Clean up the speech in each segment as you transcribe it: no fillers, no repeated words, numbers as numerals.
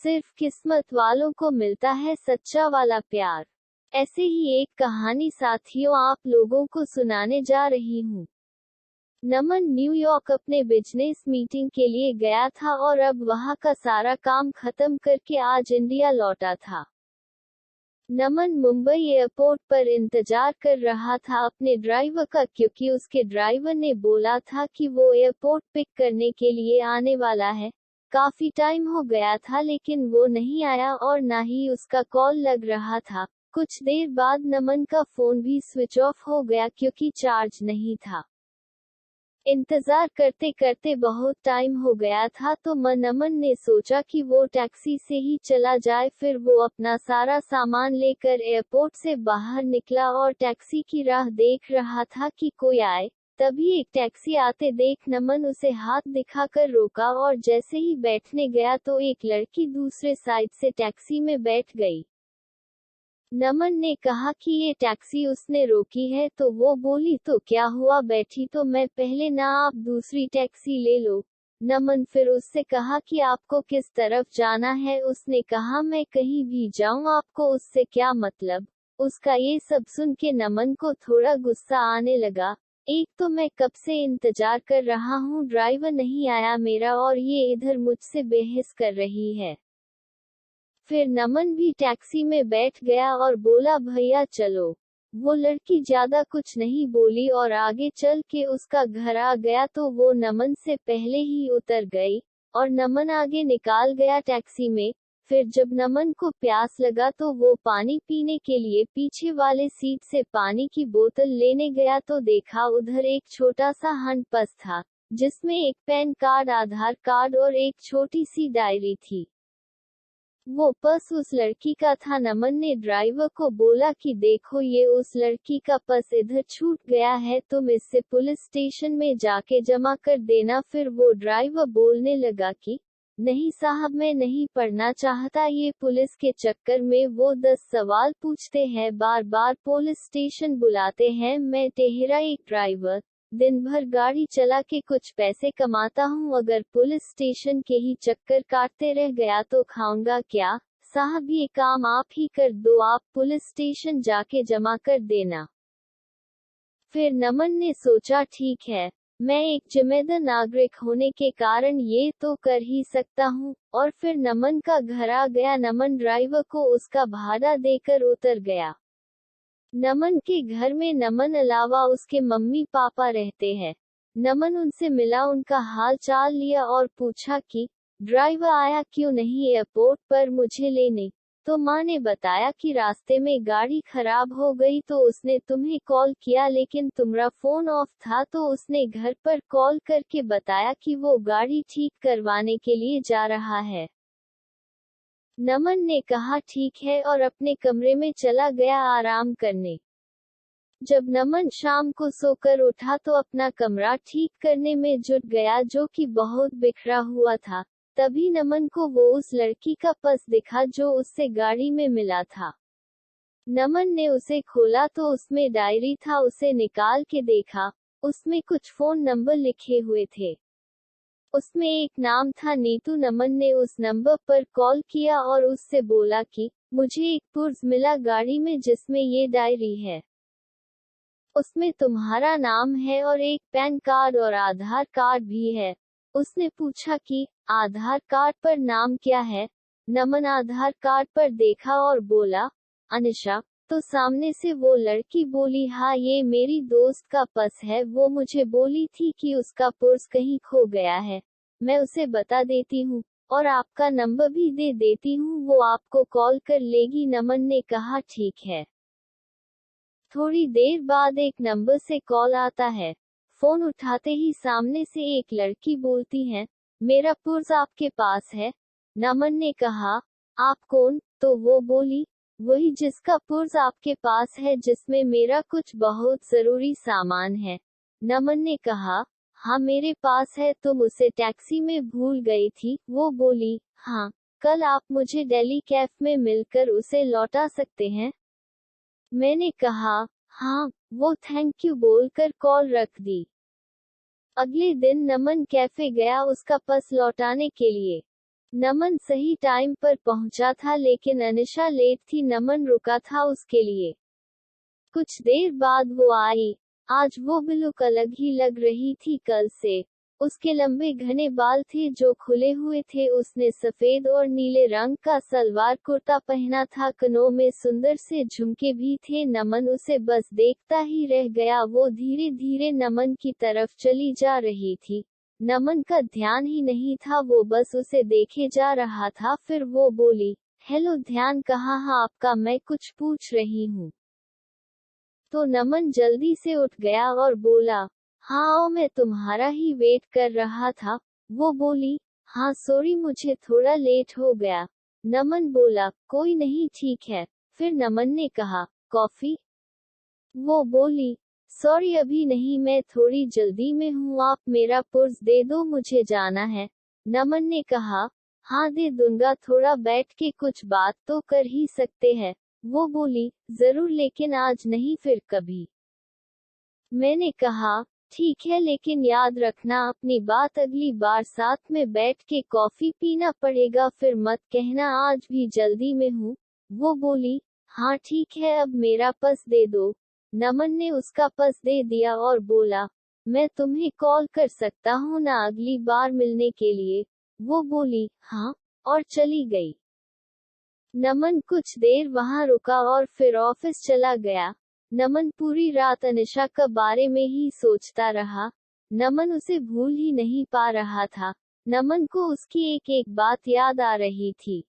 सिर्फ किस्मत वालों को मिलता है सच्चा वाला प्यार। ऐसे ही एक कहानी साथियों आप लोगों को सुनाने जा रही हूँ। नमन न्यूयॉर्क अपने बिजनेस मीटिंग के लिए गया था और अब वहाँ का सारा काम खत्म करके आज इंडिया लौटा था। नमन मुंबई एयरपोर्ट पर इंतजार कर रहा था अपने ड्राइवर का, क्योंकि उसके ड्राइवर ने बोला था कि वो एयरपोर्ट पिक करने के लिए आने वाला है। काफी टाइम हो गया था लेकिन वो नहीं आया और ना ही उसका कॉल लग रहा था। कुछ देर बाद नमन का फोन भी स्विच ऑफ हो गया क्योंकि चार्ज नहीं था। इंतजार करते करते बहुत टाइम हो गया था तो नमन ने सोचा कि वो टैक्सी से ही चला जाए। फिर वो अपना सारा सामान लेकर एयरपोर्ट से बाहर निकला और टैक्सी की राह देख रहा था कि कोई आए। तभी एक टैक्सी आते देख नमन उसे हाथ दिखाकर रोका और जैसे ही बैठने गया तो एक लड़की दूसरे साइड से टैक्सी में बैठ गई। नमन ने कहा कि ये टैक्सी उसने रोकी है तो वो बोली तो क्या हुआ, बैठी तो मैं पहले ना, आप दूसरी टैक्सी ले लो। नमन फिर उससे कहा कि आपको किस तरफ जाना है। उसने कहा मैं कहीं भी जाऊं, आपको उससे क्या मतलब। उसका ये सब सुन के नमन को थोड़ा गुस्सा आने लगा। एक तो मैं कब से इंतजार कर रहा हूँ, ड्राइवर नहीं आया मेरा और ये इधर मुझसे बहस कर रही है। फिर नमन भी टैक्सी में बैठ गया और बोला भैया चलो। वो लड़की ज्यादा कुछ नहीं बोली और आगे चल के उसका घर आ गया तो वो नमन से पहले ही उतर गई और नमन आगे निकाल गया टैक्सी में। फिर जब नमन को प्यास लगा तो वो पानी पीने के लिए पीछे वाले सीट से पानी की बोतल लेने गया तो देखा उधर एक छोटा सा हैंड पर्स था जिसमें एक पैन कार्ड, आधार कार्ड और एक छोटी सी डायरी थी। वो पर्स उस लड़की का था। नमन ने ड्राइवर को बोला कि देखो ये उस लड़की का पर्स इधर छूट गया है, तुम इससे पुलिस स्टेशन में जाके जमा कर देना। फिर वो ड्राइवर बोलने लगा कि नहीं साहब, मैं नहीं पढ़ना चाहता, ये पुलिस के चक्कर में वो 10 सवाल पूछते हैं, बार बार पुलिस स्टेशन बुलाते हैं। मैं टेहरा एक ड्राइवर, दिन भर गाड़ी चला के कुछ पैसे कमाता हूँ, अगर पुलिस स्टेशन के ही चक्कर काटते रह गया तो खाऊंगा क्या। साहब ये काम आप ही कर दो, आप पुलिस स्टेशन जाके जमा कर देना। फिर नमन ने सोचा ठीक है, मैं एक जिम्मेदार नागरिक होने के कारण ये तो कर ही सकता हूँ, और फिर नमन का घर आ गया। नमन ड्राइवर को उसका भाड़ा देकर उतर गया। नमन के घर में नमन अलावा उसके मम्मी पापा रहते हैं। नमन उनसे मिला, उनका हाल चाल लिया और पूछा कि ड्राइवर आया क्यों नहीं एयरपोर्ट पर मुझे लेने। तो माँ ने बताया कि रास्ते में गाड़ी खराब हो गई तो उसने तुम्हें कॉल किया लेकिन तुम्हारा फोन ऑफ था, तो उसने घर पर कॉल करके बताया कि वो गाड़ी ठीक करवाने के लिए जा रहा है। नमन ने कहा ठीक है और अपने कमरे में चला गया आराम करने। जब नमन शाम को सोकर उठा तो अपना कमरा ठीक करने में जुट गया जो कि बहुत बिखरा हुआ था। तभी नमन को वो उस लड़की का पर्स दिखा जो उससे गाड़ी में मिला था। नमन ने उसे खोला तो उसमें डायरी था, उसे निकाल के देखा। उसमें कुछ फोन नंबर लिखे हुए थे। उसमें एक नाम था नीतू। नमन ने उस नंबर पर कॉल किया और उससे बोला कि मुझे एक पर्स मिला गाड़ी में जिसमें ये डायरी है, उसमें तुम्हारा नाम है और एक पैन कार्ड और आधार कार्ड भी है। उसने पूछा कि आधार कार्ड पर नाम क्या है। नमन आधार कार्ड पर देखा और बोला अनिशा। तो सामने से वो लड़की बोली हाँ ये मेरी दोस्त का पर्स है, वो मुझे बोली थी कि उसका पर्स कहीं खो गया है, मैं उसे बता देती हूँ और आपका नंबर भी दे देती हूँ, वो आपको कॉल कर लेगी। नमन ने कहा ठीक है। थोड़ी देर बाद एक नंबर से कॉल आता है। फोन उठाते ही सामने से एक लड़की बोलती है मेरा पर्स आपके पास है। नमन ने कहा आप कौन। तो वो बोली वही जिसका पर्स आपके पास है, जिसमें मेरा कुछ बहुत जरूरी सामान है। नमन ने कहा हाँ मेरे पास है, तुम उसे टैक्सी में भूल गई थी। वो बोली हाँ, कल आप मुझे दिल्ली कैफ में मिलकर उसे लौटा सकते हैं। मैंने कहा हाँ। वो थैंक यू बोलकर कॉल रख दी। अगले दिन नमन कैफे गया उसका पर्स लौटाने के लिए। नमन सही टाइम पर पहुंचा था लेकिन अनिशा लेट थी। नमन रुका था उसके लिए। कुछ देर बाद वो आई। आज वो बिल्कुल अलग ही लग रही थी कल से। उसके लंबे घने बाल थे जो खुले हुए थे। उसने सफेद और नीले रंग का सलवार कुर्ता पहना था। कानों में सुंदर से झुमके भी थे। नमन उसे बस देखता ही रह गया। वो धीरे धीरे नमन की तरफ चली जा रही थी। नमन का ध्यान ही नहीं था, वो बस उसे देखे जा रहा था। फिर वो बोली, हेलो, ध्यान कहाँ है आपका, मैं कुछ पूछ रही हूँ। तो नमन जल्दी से उठ गया और बोला, हाँ मैं तुम्हारा ही वेट कर रहा था। वो बोली, हाँ सॉरी मुझे थोड़ा लेट हो गया। नमन बोला, कोई नहीं ठीक है। फिर नमन ने कहा, कॉफी? वो बोली, सॉरी अभी नहीं, मैं थोड़ी जल्दी में हूँ, आप मेरा पर्स दे दो, मुझे जाना है। नमन ने कहा, हाँ दे दूंगा, थोड़ा बैठ के कुछ बात तो कर ही सकते हैं। वो बोली, जरूर लेकिन आज नहीं, फिर कभी। मैंने कहा, ठीक है लेकिन याद रखना अपनी बात, अगली बार साथ में बैठ के कॉफी पीना पड़ेगा, फिर मत कहना आज भी जल्दी में हूँ। वो बोली, हाँ ठीक है, अब मेरा पर्स दे दो। नमन ने उसका पर्स दे दिया और बोला, मैं तुम्हें कॉल कर सकता हूँ ना अगली बार मिलने के लिए? वो बोली, हाँ, और चली गई। नमन कुछ देर वहां रुका और फिर ऑफिस चला गया। नमन पूरी रात अनिशा के बारे में ही सोचता रहा। नमन उसे भूल ही नहीं पा रहा था। नमन को उसकी एक एक बात याद आ रही थी।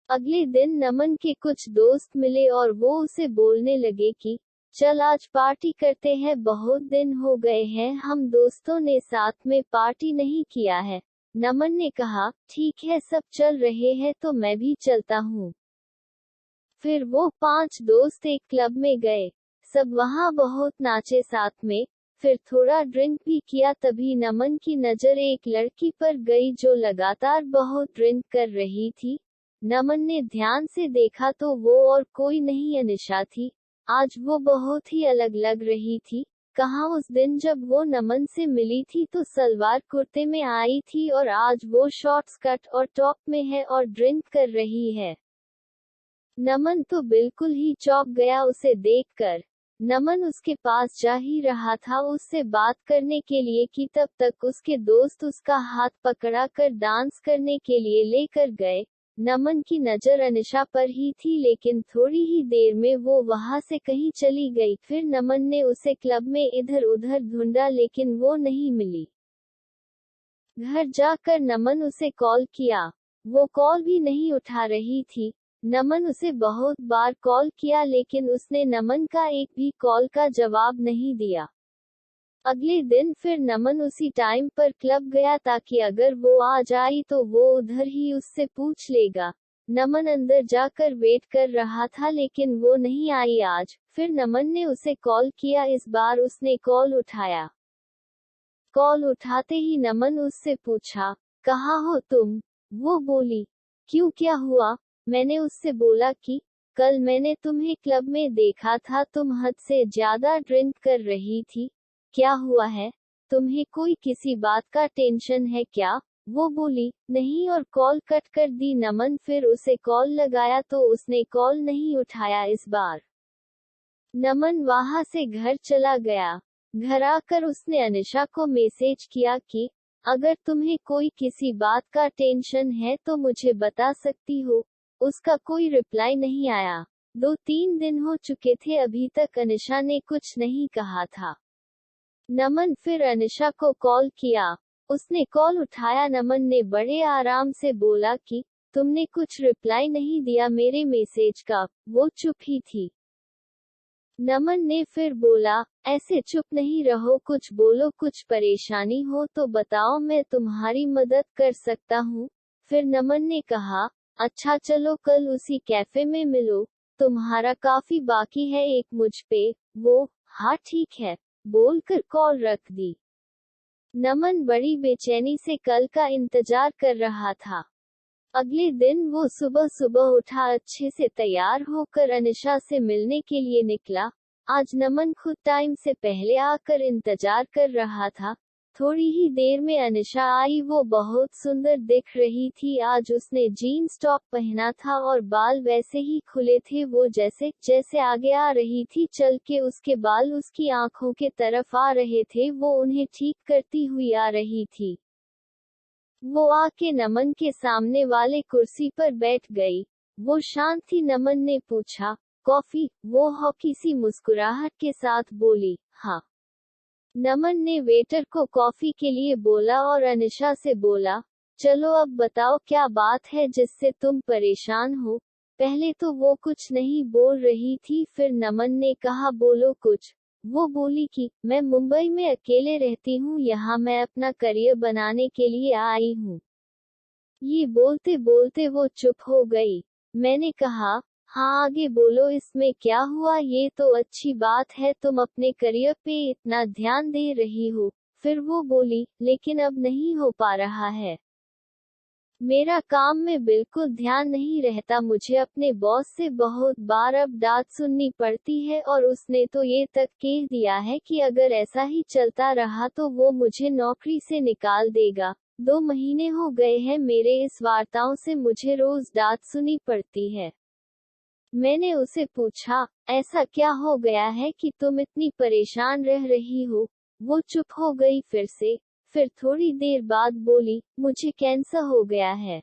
अगले दिन नमन के कुछ दोस्त मिले और वो उसे बोलने लगे कि चल आज पार्टी करते हैं, बहुत दिन हो गए हैं हम दोस्तों ने साथ में पार्टी नहीं किया है। नमन ने कहा, ठीक है, सब चल रहे हैं तो मैं भी चलता हूँ। फिर वो 5 दोस्त एक क्लब में गए। सब वहाँ बहुत नाचे साथ में। फिर थोड़ा ड्रिंक भी किया। तभी नमन की नजर एक लड़की पर गई जो लगातार बहुत ड्रिंक कर रही थी। नमन ने ध्यान से देखा तो वो और कोई नहीं अनिशा थी। आज वो बहुत ही अलग लग रही थी। कहाँ उस दिन जब वो नमन से मिली थी तो सलवार कुर्ते में आई थी और आज वो शॉर्ट स्कर्ट और टॉप में है और ड्रिंक कर रही है। नमन तो बिल्कुल ही चौंक गया उसे देखकर। नमन उसके पास जा ही रहा था उससे बात करने के लिए कि तब तक उसके दोस्त उसका हाथ पकड़ा कर डांस करने के लिए लेकर गए। नमन की नजर अनिशा पर ही थी लेकिन थोड़ी ही देर में वो वहां से कहीं चली गई। फिर नमन ने उसे क्लब में इधर उधर ढूंढा लेकिन वो नहीं मिली। घर जाकर नमन उसे कॉल किया। वो कॉल भी नहीं उठा रही थी। नमन उसे बहुत बार कॉल किया लेकिन उसने नमन का एक भी कॉल का जवाब नहीं दिया। अगले दिन फिर नमन उसी टाइम पर क्लब गया ताकि अगर वो आ जाए तो वो उधर ही उससे पूछ लेगा। नमन अंदर जाकर वेट कर रहा था लेकिन वो नहीं आई आज। फिर नमन ने उसे कॉल किया। इस बार उसने कॉल उठाया। कॉल उठाते ही नमन उससे पूछा, कहाँ हो तुम? वो बोली, क्यों, क्या हुआ? मैंने उससे बोला कि कल मैंने तुम्हें क्लब में देखा था, तुम हद से ज्यादा ड्रिंक कर रही थी। क्या हुआ है? तुम्हें कोई किसी बात का टेंशन है क्या? वो बोली, नहीं, और कॉल कट कर दी। नमन फिर उसे कॉल लगाया तो उसने कॉल नहीं उठाया। इस बार नमन वहां से घर चला गया। घर आकर उसने अनिशा को मैसेज किया कि अगर तुम्हें कोई किसी बात का टेंशन है तो मुझे बता सकती हो। उसका कोई रिप्लाई नहीं आया। 2-3 दिन हो चुके थे, अभी तक अनिशा ने कुछ नहीं कहा था। नमन फिर अनिशा को कॉल किया। उसने कॉल उठाया। नमन ने बड़े आराम से बोला कि तुमने कुछ रिप्लाई नहीं दिया मेरे मैसेज का। वो चुप ही थी। नमन ने फिर बोला, ऐसे चुप नहीं रहो, कुछ बोलो, कुछ परेशानी हो तो बताओ, मैं तुम्हारी मदद कर सकता हूँ। फिर नमन ने कहा, अच्छा चलो कल उसी कैफे में मिलो, तुम्हारा काफी बाकी है एक मुझ पे। वो, हाँ ठीक है, बोलकर कॉल रख दी। नमन बड़ी बेचैनी से कल का इंतजार कर रहा था। अगले दिन वो सुबह सुबह उठा, अच्छे से तैयार होकर अनिशा से मिलने के लिए निकला। आज नमन खुद टाइम से पहले आकर इंतजार कर रहा था। थोड़ी ही देर में अनिशा आई। वो बहुत सुंदर दिख रही थी। आज उसने जीन्स टॉप पहना था और बाल वैसे ही खुले थे। वो जैसे जैसे आगे आ रही थी चल के उसके बाल उसकी आंखों के तरफ आ रहे थे। वो उन्हें ठीक करती हुई आ रही थी। वो आके नमन के सामने वाले कुर्सी पर बैठ गई। वो शांत थी। नमन ने पूछा, कॉफी? वो हॉकी सी मुस्कुराहट के साथ बोली, हाँ। नमन ने वेटर को कॉफी के लिए बोला और अनिशा से बोला, चलो अब बताओ क्या बात है जिससे तुम परेशान हो। पहले तो वो कुछ नहीं बोल रही थी। फिर नमन ने कहा, बोलो कुछ। वो बोली कि मैं मुंबई में अकेले रहती हूँ। यहाँ मैं अपना करियर बनाने के लिए आई हूँ। ये बोलते बोलते वो चुप हो गई। मैंने कहा, हाँ आगे बोलो, इसमें क्या हुआ? ये तो अच्छी बात है, तुम अपने करियर पे इतना ध्यान दे रही हो। फिर वो बोली, लेकिन अब नहीं हो पा रहा है। मेरा काम में बिल्कुल ध्यान नहीं रहता। मुझे अपने बॉस से बहुत बार अब डांट सुननी पड़ती है और उसने तो ये तक कह दिया है कि अगर ऐसा ही चलता रहा तो वो मुझे नौकरी से निकाल देगा। 2 महीने हो गए हैं मेरे इस वार्ताओं से मुझे रोज डांट सुनी पड़ती है। मैंने उसे पूछा, ऐसा क्या हो गया है कि तुम इतनी परेशान रह रही हो? वो चुप हो गई फिर से। फिर थोड़ी देर बाद बोली, मुझे कैंसर हो गया है।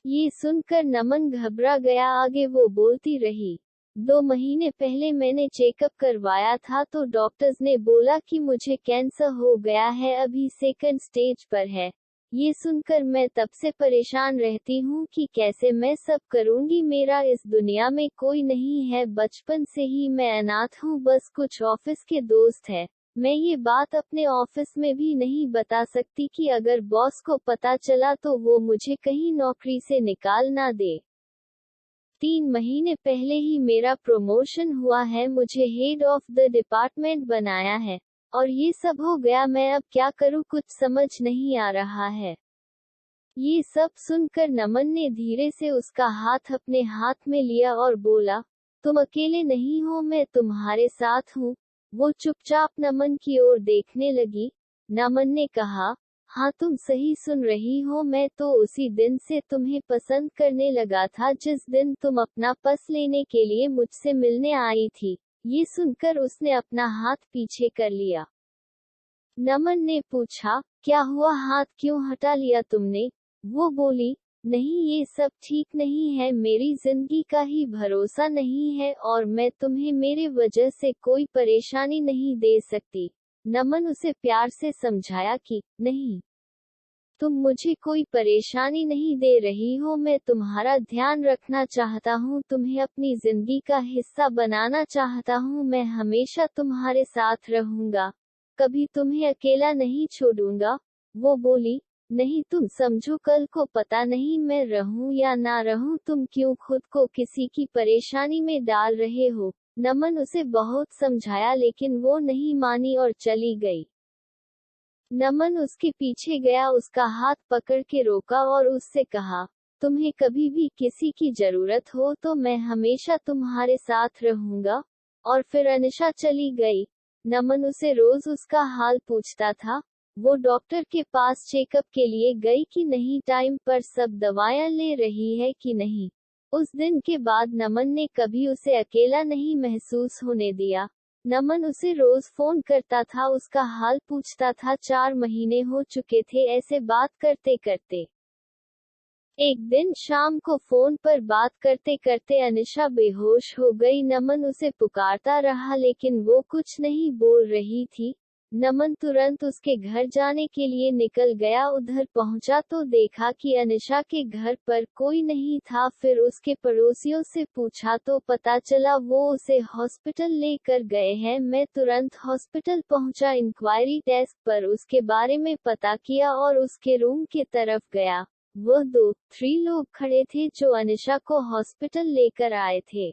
ये सुनकर नमन घबरा गया। आगे वो बोलती रही, 2 महीने पहले मैंने चेकअप करवाया था तो डॉक्टर्स ने बोला कि मुझे कैंसर हो गया है, अभी 2nd स्टेज पर है। ये सुनकर मैं तब से परेशान रहती हूँ कि कैसे मैं सब करूँगी। मेरा इस दुनिया में कोई नहीं है। बचपन से ही मैं अनाथ हूँ, बस कुछ ऑफिस के दोस्त हैं। मैं ये बात अपने ऑफिस में भी नहीं बता सकती कि अगर बॉस को पता चला तो वो मुझे कहीं नौकरी से निकाल ना दे। 3 महीने पहले ही मेरा प्रमोशन हुआ है, मुझे हेड ऑफ द डिपार्टमेंट बनाया है। और ये सब हो गया, मैं अब क्या करूँ, कुछ समझ नहीं आ रहा है। ये सब सुनकर नमन ने धीरे से उसका हाथ अपने हाथ में लिया और बोला, तुम अकेले नहीं हो, मैं तुम्हारे साथ हूँ। वो चुपचाप नमन की ओर देखने लगी। नमन ने कहा, हाँ तुम सही सुन रही हो, मैं तो उसी दिन से तुम्हें पसंद करने लगा था जिस दिन तुम अपना पस लेने के लिए मुझसे मिलने आई थी। ये सुनकर उसने अपना हाथ पीछे कर लिया। नमन ने पूछा, क्या हुआ, हाथ क्यों हटा लिया तुमने? वो बोली, नहीं ये सब ठीक नहीं है, मेरी जिंदगी का ही भरोसा नहीं है और मैं तुम्हें मेरे वजह से कोई परेशानी नहीं दे सकती। नमन उसे प्यार से समझाया कि, नहीं, तुम मुझे कोई परेशानी नहीं दे रही हो, मैं तुम्हारा ध्यान रखना चाहता हूँ, तुम्हें अपनी जिंदगी का हिस्सा बनाना चाहता हूँ, मैं हमेशा तुम्हारे साथ रहूंगा, कभी तुम्हें अकेला नहीं छोड़ूंगा। वो बोली, नहीं तुम समझो, कल को पता नहीं मैं रहूं या ना रहूं, तुम क्यों खुद को किसी की परेशानी में डाल रहे हो। नमन उसे बहुत समझाया लेकिन वो नहीं मानी और चली गई। नमन उसके पीछे गया, उसका हाथ पकड़ के रोका और उससे कहा, तुम्हें कभी भी किसी की जरूरत हो तो मैं हमेशा तुम्हारे साथ रहूंगा। और फिर अनिशा चली गई। नमन उसे रोज उसका हाल पूछता था। वो डॉक्टर के पास चेकअप के लिए गई कि नहीं, टाइम पर सब दवाएं ले रही है कि नहीं। उस दिन के बाद नमन ने कभी उसे अकेला नहीं महसूस होने दिया। नमन उसे रोज फोन करता था, उसका हाल पूछता था। 4 महीने हो चुके थे ऐसे बात करते करते। एक दिन शाम को फोन पर बात करते करते अनिशा बेहोश हो गई। नमन उसे पुकारता रहा लेकिन वो कुछ नहीं बोल रही थी। नमन तुरंत उसके घर जाने के लिए निकल गया। उधर पहुंचा तो देखा कि अनिशा के घर पर कोई नहीं था। फिर उसके पड़ोसियों से पूछा तो पता चला वो उसे हॉस्पिटल लेकर गए हैं। मैं तुरंत हॉस्पिटल पहुंचा, इंक्वायरी डेस्क पर उसके बारे में पता किया और उसके रूम की तरफ गया। वह 2-3 लोग खड़े थे जो अनिशा को हॉस्पिटल लेकर आए थे।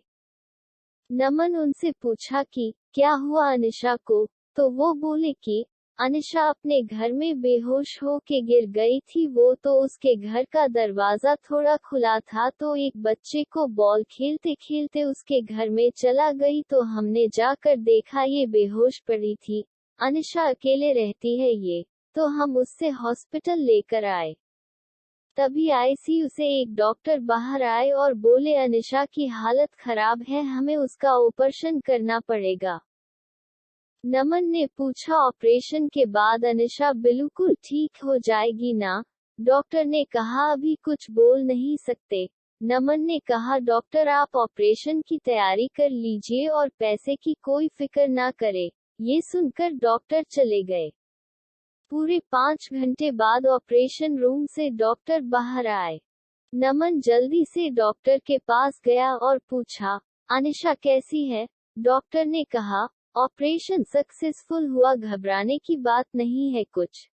नमन उनसे पूछा कि क्या हुआ अनिशा को, तो वो बोले कि अनिशा अपने घर में बेहोश हो के गिर गई थी। वो तो उसके घर का दरवाजा थोड़ा खुला था तो एक बच्चे को बॉल खेलते खेलते उसके घर में चला गई तो हमने जाकर देखा ये बेहोश पड़ी थी। अनिशा अकेले रहती है ये, तो हम उससे हॉस्पिटल लेकर आए। तभी आईसीयू से एक डॉक्टर बाहर आए और बोले अनिशा की हालत खराब है, हमें उसका ऑपरेशन करना पड़ेगा। नमन ने पूछा ऑपरेशन के बाद अनिशा बिल्कुल ठीक हो जाएगी ना? डॉक्टर ने कहा अभी कुछ बोल नहीं सकते। नमन ने कहा डॉक्टर आप ऑपरेशन की तैयारी कर लीजिए और पैसे की कोई फिक्र ना करे। ये सुनकर डॉक्टर चले गए। पूरे 5 घंटे बाद ऑपरेशन रूम से डॉक्टर बाहर आए। नमन जल्दी से डॉक्टर के पास गया और पूछा, अनिशा कैसी है? डॉक्टर ने कहा, ऑपरेशन सक्सेसफुल हुआ, घबराने की बात नहीं है कुछ।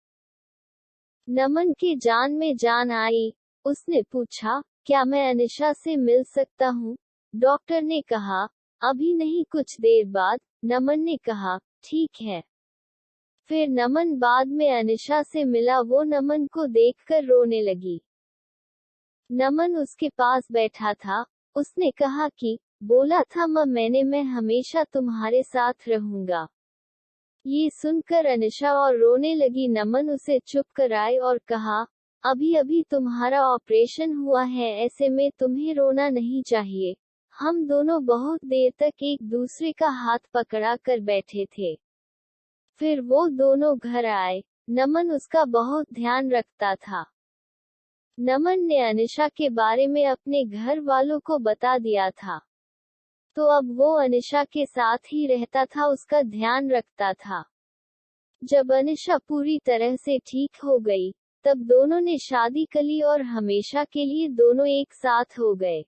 नमन के जान में जान आई। उसने पूछा, क्या मैं अनिशा से मिल सकता हूँ? डॉक्टर ने कहा, अभी नहीं, कुछ देर बाद। नमन ने कहा, ठीक है। फिर नमन बाद में अनिशा से मिला। वो नमन को देखकर रोने लगी। नमन उसके पास बैठा था। उसने कहा कि, बोला था मैं हमेशा तुम्हारे साथ रहूंगा। ये सुनकर अनिशा और रोने लगी। नमन उसे चुप कराए और कहा, अभी अभी तुम्हारा ऑपरेशन हुआ है, ऐसे में तुम्हें रोना नहीं चाहिए। हम दोनों बहुत देर तक एक दूसरे का हाथ पकड़ा कर बैठे थे। फिर वो दोनों घर आए। नमन उसका बहुत ध्यान रखता था। नमन ने अनिशा के बारे में अपने घर वालों को बता दिया था, तो अब वो अनिशा के साथ ही रहता था, उसका ध्यान रखता था। जब अनिशा पूरी तरह से ठीक हो गई, तब दोनों ने शादी कर ली और हमेशा के लिए दोनों एक साथ हो गए।